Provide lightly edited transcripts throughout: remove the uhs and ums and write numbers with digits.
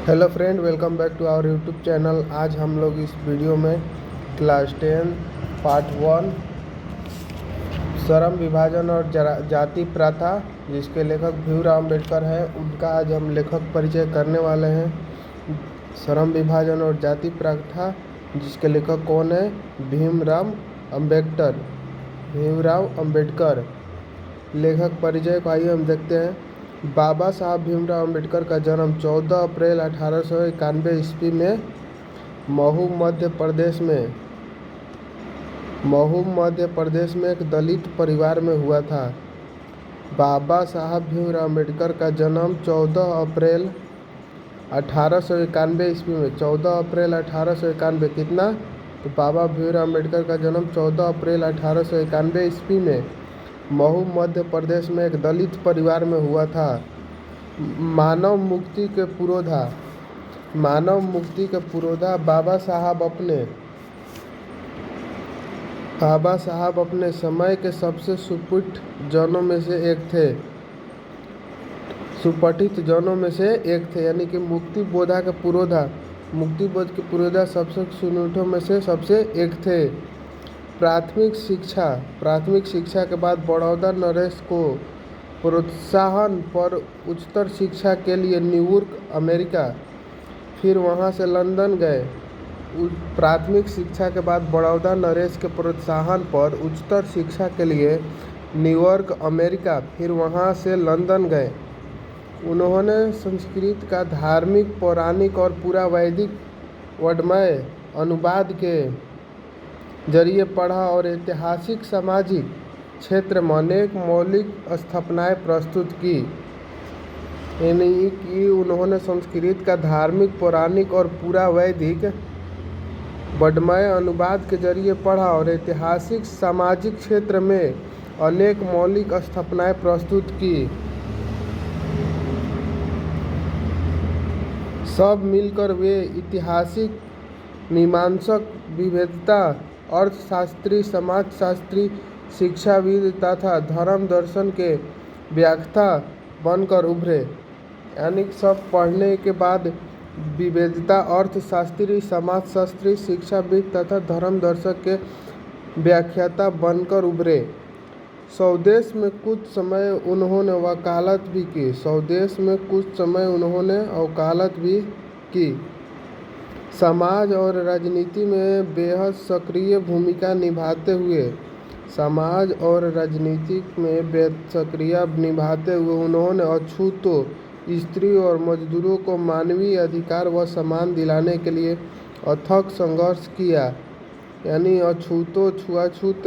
Hello friend, welcome back to our YouTube channel. आज हम लोग इस वीडियो में क्लास 10 पार्ट 1 श्रम विभाजन और जाति प्रथा, जिसके लेखक भीमराव अम्बेडकर हैं, उनका आज हम लेखक परिचय करने वाले हैं। श्रम विभाजन और जाति प्रथा, जिसके लेखक कौन है? भीमराव अम्बेडकर। लेखक परिचय को आइए हम देखते हैं। बाबा साहब भीमराव अम्बेडकर का जन्म 14 अप्रैल 1891 ईस्वी में महू मध्य प्रदेश में एक दलित परिवार में हुआ था। बाबा साहब भीमराव अम्बेडकर का जन्म 14 अप्रैल 1891 ईस्वी में 14 अप्रैल 1891 कितना? तो बाबा भीमराव अम्बेडकर का जन्म 14 अप्रैल 1891 ईस्वी में महू मध्य प्रदेश में एक दलित परिवार में हुआ था। मानव मुक्ति के पुरोधा बाबा साहब अपने समय के सबसे सुपठित जनों में से एक थे, यानी कि मुक्तिबोध के पुरोधा सबसे सुनुठों में से सबसे एक थे। प्राथमिक शिक्षा के बाद बड़ौदा नरेश को प्रोत्साहन पर उच्चतर शिक्षा के लिए न्यूयॉर्क अमेरिका, फिर वहां से लंदन गए। प्राथमिक शिक्षा के बाद बड़ौदा नरेश के प्रोत्साहन पर उच्चतर शिक्षा के लिए न्यूयॉर्क अमेरिका, फिर वहां से लंदन गए। उन्होंने संस्कृत का धार्मिक, पौराणिक और पूरा वैदिक वर्णमय अनुवाद के जरिए पढ़ा और ऐतिहासिक, सामाजिक क्षेत्र में अनेक मौलिक स्थापनाएं प्रस्तुत की। यानी कि उन्होंने संस्कृत का धार्मिक, पौराणिक और पूरा वैदिक वर्णमय अनुवाद के जरिए पढ़ा और ऐतिहासिक, सामाजिक क्षेत्र में अनेक मौलिक स्थापनाएं प्रस्तुत की। सब मिलकर वे ऐतिहासिक, मीमांसक, विवेकता, अर्थशास्त्री, समाजशास्त्री, शिक्षाविद तथा धर्म दर्शन के व्याख्याता बनकर उभरे। यानी सब पढ़ने के बाद विवेकता, अर्थशास्त्री, समाजशास्त्री, शिक्षाविद तथा धर्म दर्शक के व्याख्याता बनकर उभरे। स्वदेश में कुछ समय उन्होंने वकालत भी की। समाज और राजनीति में बेहद सक्रिय भूमिका निभाते हुए उन्होंने अछूतों, स्त्री और मजदूरों को मानवीय अधिकार व सम्मान दिलाने के लिए अथक संघर्ष किया। यानी छुआछूत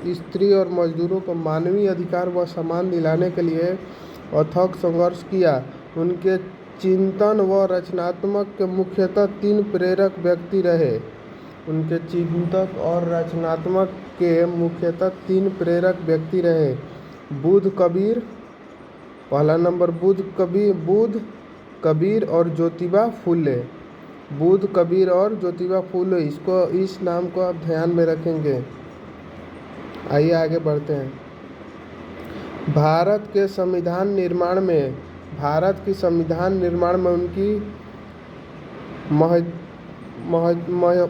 स्त्री और मजदूरों को मानवीय अधिकार व सम्मान दिलाने के लिए अथक संघर्ष किया। उनके चिंतन व रचनात्मक के मुख्यतः तीन प्रेरक व्यक्ति रहे। बुद्ध कबीर, पहला नंबर बुद्ध कबीर और ज्योतिबा फुले। इस नाम को आप ध्यान में रखेंगे। आइए आगे बढ़ते हैं। भारत के संविधान निर्माण में उनकी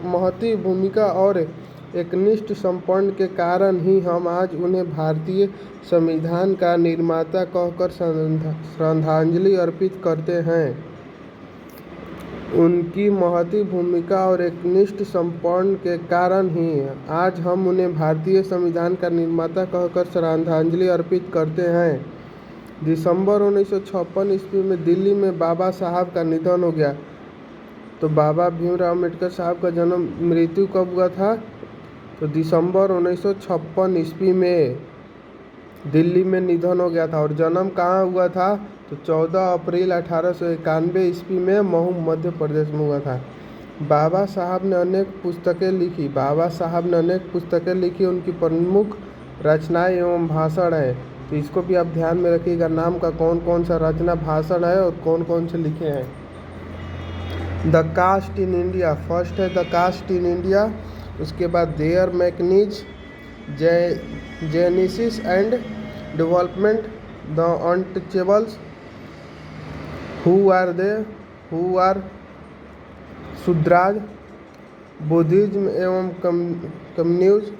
महती भूमिका और एकनिष्ठ समर्पण के कारण ही हम आज उन्हें भारतीय संविधान का निर्माता कहकर श्रद्धांजलि अर्पित करते हैं। उनकी महती भूमिका और एकनिष्ठ समर्पण के कारण ही आज हम उन्हें भारतीय संविधान का निर्माता कहकर श्रद्धांजलि अर्पित करते हैं। दिसंबर 1956 ईस्वी में दिल्ली में बाबा साहब का निधन हो गया। तो बाबा भीमराव अम्बेडकर साहब का मृत्यु कब हुआ था? तो दिसंबर 1956 ईस्वी में दिल्ली में निधन हो गया था। और जन्म कहाँ हुआ था? तो 14 अप्रैल 1891 ईस्वी में महू मध्य प्रदेश में हुआ था। बाबा साहब ने अनेक पुस्तकें लिखी। उनकी प्रमुख रचनाएं एवं भाषण है, तो इसको भी आप ध्यान में रखिएगा। नाम का कौन सा रचना, भाषण है और कौन से लिखे हैं। The caste in India, first है द कास्ट इन इंडिया। उसके बाद their mechanism, genesis and development, the untouchables, who are they, who are Shudras, Buddhism एवं communism,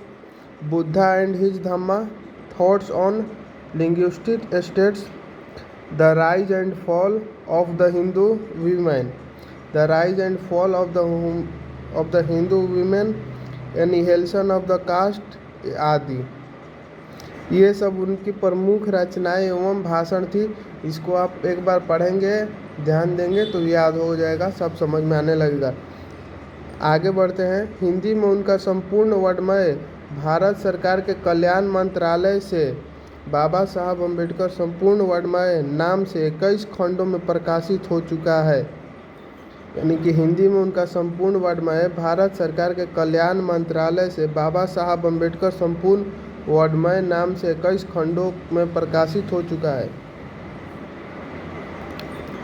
Buddha and his Dhamma, thoughts on linguistic states, the rise and fall of the Hindu women, the rise and fall of the Hindu women, annihilation of the caste आदि। ये सब उनकी प्रमुख रचनाएं एवं भाषण थी। इसको आप एक बार पढ़ेंगे, ध्यान देंगे तो याद हो जाएगा, सब समझ में आने लगेगा। आगे बढ़ते हैं। हिंदी में उनका संपूर्ण वर्णमय भारत सरकार के कल्याण मंत्रालय से बाबा साहब अम्बेडकर संपूर्ण वर्णमय नाम से 21 खंडों में प्रकाशित हो चुका है। यानी कि हिंदी में उनका संपूर्ण वर्णमय भारत सरकार के कल्याण मंत्रालय से बाबा साहब अम्बेडकर संपूर्ण वर्णमय नाम से 21 खंडों में प्रकाशित हो चुका है।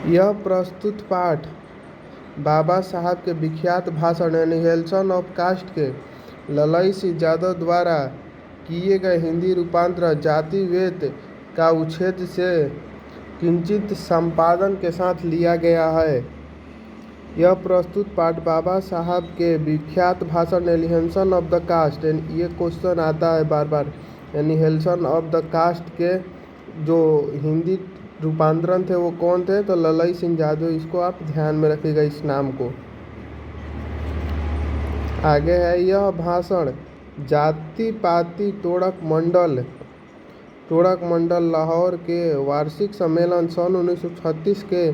यह प्रस्तुत पाठ बाबा साहब के विख्यात भाषण एनिहिलेशन ऑफ कास्ट के ललई सिंह यादव द्वारा किए गए हिंदी रूपांतर जातिवेद का उच्छेद से किंचित संपादन के साथ लिया गया है। यह प्रस्तुत पाठ बाबा साहब के विख्यात भाषण एनिहिलेशन ऑफ द कास्ट, ये क्वेश्चन आता है बार बार, एनिहिलेशन ऑफ द कास्ट के जो हिंदी रूपांतरण थे वो कौन थे, तो ललई सिंह यादव। इसको आप ध्यान में रखिएगा इस नाम को। आगे है यह भाषण जाति पाति तोड़क मंडल लाहौर के वार्षिक सम्मेलन सन 1936 के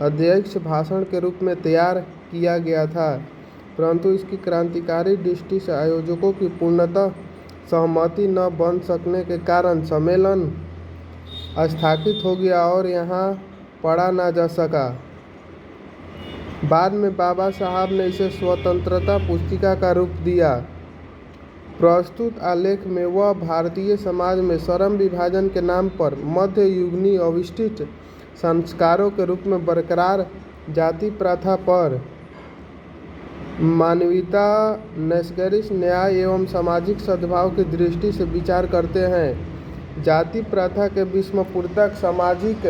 अध्यक्ष भाषण के रूप में तैयार किया गया था, परंतु इसकी क्रांतिकारी दृष्टि से आयोजकों की पूर्णतः सहमति न बन सकने के कारण सम्मेलन स्थगित हो गया और यहाँ पढ़ा न जा सका। बाद में बाबा साहब ने इसे स्वतंत्रता पुस्तिका का रूप दिया। प्रस्तुत आलेख में वह भारतीय समाज में श्रम विभाजन के नाम पर मध्य युगीन अविष्टित संस्कारों के रूप में बरकरार जाति प्रथा पर मानवीयता, नैसर्गिक न्याय एवं सामाजिक सद्भाव की दृष्टि से विचार करते हैं। जाति प्रथा के विस्मयपूर्वक सामाजिक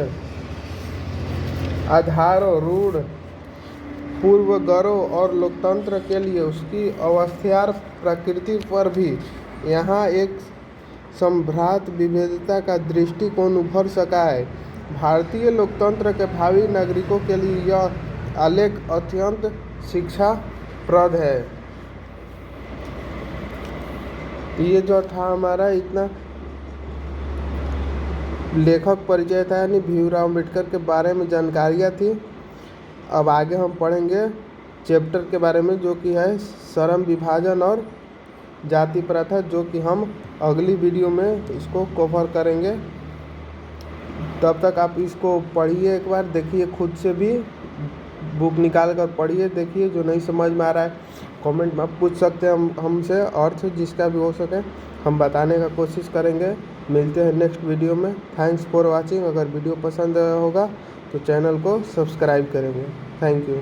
आधारों, रूढ़ पूर्वग्रहों और लोकतंत्र के लिए उसकी अवस्थार प्रकृति पर भी यहाँ एक संभ्रांत विविधता का दृष्टिकोण उभर सका है। भारतीय लोकतंत्र के भावी नागरिकों के लिए यह आलेख अत्यंत शिक्षाप्रद है। ये जो था हमारा इतना लेखक परिचय था, यानी भीमराव अम्बेडकर के बारे में जानकारियाँ थी। अब आगे हम पढ़ेंगे चैप्टर के बारे में जो कि है श्रम विभाजन और जाति प्रथा, जो कि हम अगली वीडियो में इसको कवर करेंगे। तब तक आप इसको पढ़िए, एक बार देखिए, खुद से भी बुक निकाल कर पढ़िए, देखिए। जो नहीं समझ में आ रहा है कमेंट में आप पूछ सकते हैं हमसे, अर्थ जिसका भी हो सके हम बताने का कोशिश करेंगे। मिलते हैं नेक्स्ट वीडियो में। Thanks for watching. अगर वीडियो पसंद होगा तो चैनल को सब्सक्राइब करेंगे। Thank you.